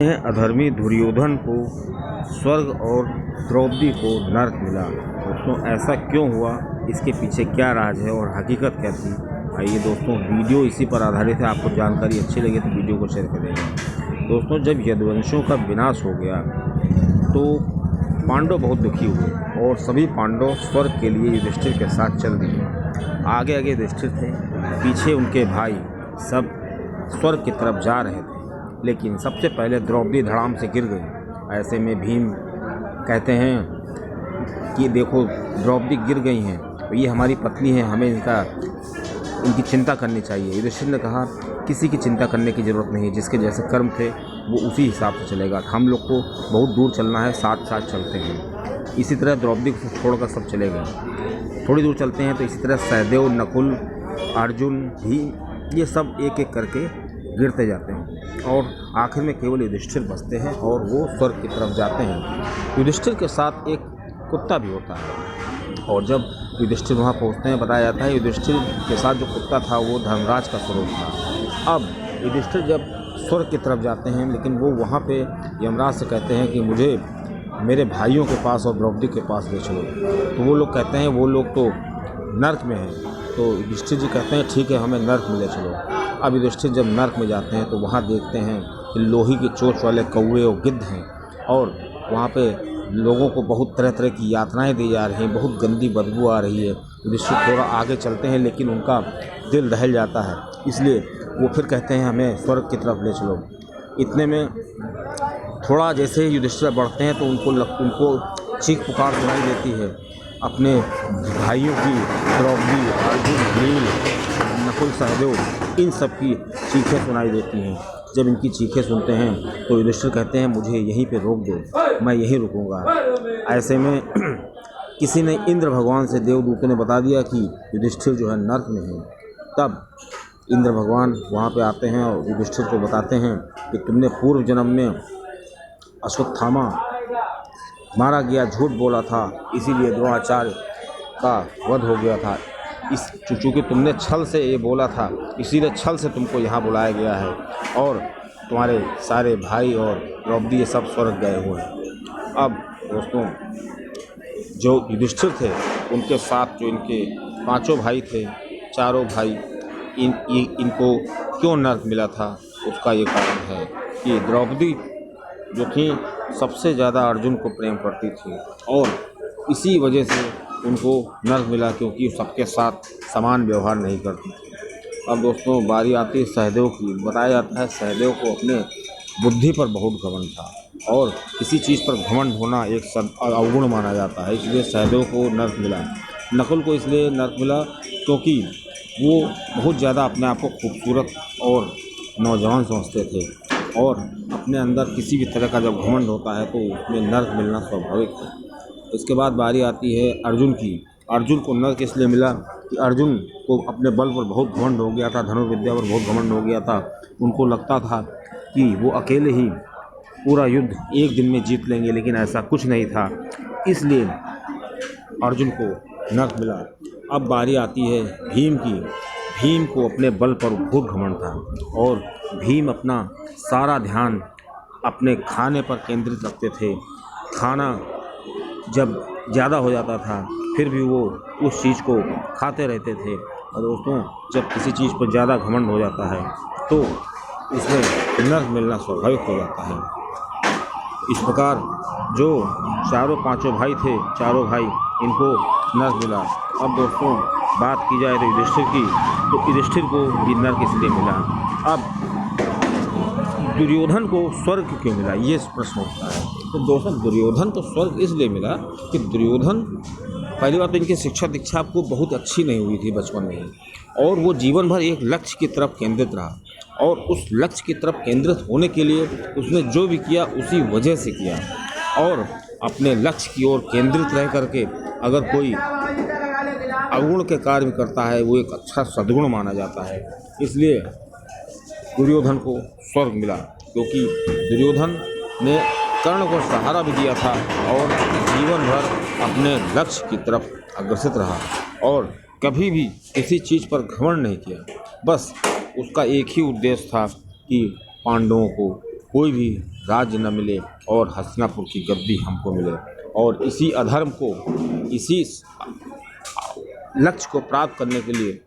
अधर्मी दुर्योधन को स्वर्ग और द्रौपदी को नर्क मिला। दोस्तों ऐसा क्यों हुआ, इसके पीछे क्या राज है और हकीकत क्या थी, आइए दोस्तों वीडियो इसी पर आधारित है। आपको जानकारी अच्छी लगे तो वीडियो को शेयर करेंगे। दोस्तों जब यदुवंशों का विनाश हो गया तो पांडव बहुत दुखी हुए और सभी पांडव स्वर्ग के लिए युधिष्ठिर के साथ चल दिए। आगे आगे युधिष्ठिर थे, पीछे उनके भाई सब स्वर्ग की तरफ जा रहे थे, लेकिन सबसे पहले द्रौपदी धड़ाम से गिर गई। ऐसे में भीम कहते हैं कि देखो द्रौपदी गिर गई हैं, तो ये हमारी पत्नी है, हमें इनकी चिंता करनी चाहिए। युधिष्ठिर ने कहा किसी की चिंता करने की ज़रूरत नहीं, जिसके जैसे कर्म थे वो उसी हिसाब से चलेगा। हम लोग को बहुत दूर चलना है, साथ साथ चलते हैं। इसी तरह द्रौपदी को छोड़कर सब चले गए। थोड़ी दूर चलते हैं तो इसी तरह सहदेव, नकुल, अर्जुन, भीम ये सब एक एक करके गिरते जाते हैं और आखिर में केवल युधिष्ठिर बचते हैं और वो स्वर्ग की तरफ जाते हैं। युधिष्ठिर के साथ एक कुत्ता भी होता है और जब युधिष्ठिर वहाँ पहुँचते हैं बताया जाता है युधिष्ठिर के साथ जो कुत्ता था वो धर्मराज का स्वरूप था। अब युधिष्ठिर जब स्वर्ग की तरफ जाते हैं, लेकिन वो वहाँ पे यमराज से कहते हैं कि मुझे मेरे भाइयों के पास और द्रौपदी के पास ले चलो। तो वो लोग कहते हैं वो लोग तो नर्क में हैं। तो युधिष्ठिर जी कहते हैं ठीक है, हमें नर्क में ले चलो। अब युधिष्ठिर जब नर्क में जाते हैं तो वहाँ देखते हैं कि लोहे की चोंच वाले कौवे और गिद्ध हैं और वहाँ पे लोगों को बहुत तरह तरह की यातनाएं दी जा रही हैं, बहुत गंदी बदबू आ रही है। युधिष्ठिर थोड़ा आगे चलते हैं लेकिन उनका दिल दहल जाता है, इसलिए वो फिर कहते हैं हमें स्वर्ग की तरफ ले चलो। इतने में थोड़ा जैसे ही युधिष्ठिर बढ़ते हैं तो उनको चीख पुकार सुनाई देती है अपने भाइयों की, द्रौपदी, अर्जुन, भीम, नकुल, सहदेव, इन सब की चीखें सुनाई देती हैं। जब इनकी चीखें सुनते हैं तो युधिष्ठिर कहते हैं मुझे यहीं पे रोक दो, मैं यहीं रुकूंगा। ऐसे में किसी ने इंद्र भगवान से, देवदूतों ने बता दिया कि युधिष्ठिर जो है नर्क में है। तब इंद्र भगवान वहाँ पे आते हैं और युधिष्ठिर को बताते हैं कि तुमने पूर्व जन्म में अश्वत्थामा मारा गया, झूठ बोला था, इसीलिए द्रोणाचार्य का वध हो गया था। चूँकि तुमने छल से ये बोला था, इसीलिए छल से तुमको यहाँ बुलाया गया है और तुम्हारे सारे भाई और द्रौपदी ये सब स्वर्ग गए हुए हैं। अब दोस्तों जो युधिष्ठिर थे उनके साथ जो इनके पांचों भाई थे, चारों भाई, इनको क्यों नर्क मिला था उसका ये कारण है कि द्रौपदी जो थी सबसे ज़्यादा अर्जुन को प्रेम करती थी और इसी वजह से उनको नर्क मिला, क्योंकि सबके साथ समान व्यवहार नहीं करती थी। अब दोस्तों बारी आती है सहदेव की। बताया जाता है सहदेव को अपने बुद्धि पर बहुत घमंड था और किसी चीज़ पर घमंड होना एक अवगुण माना जाता है, इसलिए सहदेव को नर्क मिला। नकुल को इसलिए नर्क मिला क्योंकि वो बहुत ज़्यादा अपने आप को खूबसूरत और नौजवान समझते थे और अपने अंदर किसी भी तरह का जब घमंड होता है तो उसमें नर्क मिलना स्वाभाविक है। इसके बाद बारी आती है अर्जुन की। अर्जुन को नर्क इसलिए मिला कि अर्जुन को अपने बल पर बहुत घमंड हो गया था, धनुर्विद्या पर बहुत घमंड हो गया था। उनको लगता था कि वो अकेले ही पूरा युद्ध एक दिन में जीत लेंगे, लेकिन ऐसा कुछ नहीं था, इसलिए अर्जुन को नर्क मिला। अब बारी आती है भीम की। भीम को अपने बल पर बहुत घमंड था और भीम अपना सारा ध्यान अपने खाने पर केंद्रित रखते थे। खाना जब ज़्यादा हो जाता था फिर भी वो उस चीज़ को खाते रहते थे। और दोस्तों जब किसी चीज़ पर ज़्यादा घमंड हो जाता है तो उसमें नर्क मिलना स्वाभाविक हो जाता है। इस प्रकार जो चारों पांचों भाई थे, चारों भाई, इनको नर्क मिला। अब दोस्तों बात की जाए तो युधिष्ठिर की, तो युधिष्ठिर को भी नर्क इसलिए मिला। अब दुर्योधन को स्वर्ग क्यों मिला, ये प्रश्न उठता है। तो दोस्तों दुर्योधन को स्वर्ग इसलिए मिला कि दुर्योधन पहली बात तो इनकी शिक्षा दीक्षा को बहुत अच्छी नहीं हुई थी बचपन में ही, और वो जीवन भर एक लक्ष्य की तरफ केंद्रित रहा और उस लक्ष्य की तरफ केंद्रित होने के लिए उसने जो भी किया उसी वजह से किया। और अपने लक्ष्य की ओर केंद्रित रह करके अगर कोई अवगुण के कार्य करता है वो एक अच्छा सद्गुण माना जाता है। इसलिए दुर्योधन को स्वर्ग मिला, क्योंकि दुर्योधन ने कर्ण को सहारा भी दिया था और जीवन भर अपने लक्ष्य की तरफ अग्रसित रहा और कभी भी किसी चीज़ पर घमंड नहीं किया। बस उसका एक ही उद्देश्य था कि पांडवों को कोई भी राज्य न मिले और हस्तिनापुर की गद्दी हमको मिले। और इसी अधर्म को, इसी लक्ष्य को प्राप्त करने के लिए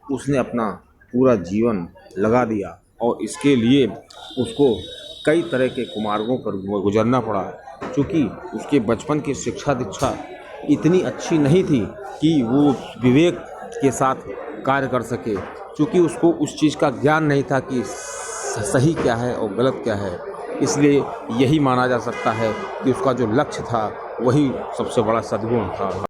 उसने अपना पूरा जीवन लगा दिया और इसके लिए उसको कई तरह के कुमार्गों पर गुजरना पड़ा, क्योंकि उसके बचपन की शिक्षा दीक्षा इतनी अच्छी नहीं थी कि वो विवेक के साथ कार्य कर सके, क्योंकि उसको उस चीज़ का ज्ञान नहीं था कि सही क्या है और गलत क्या है। इसलिए यही माना जा सकता है कि उसका जो लक्ष्य था वही सबसे बड़ा सद्गुण था।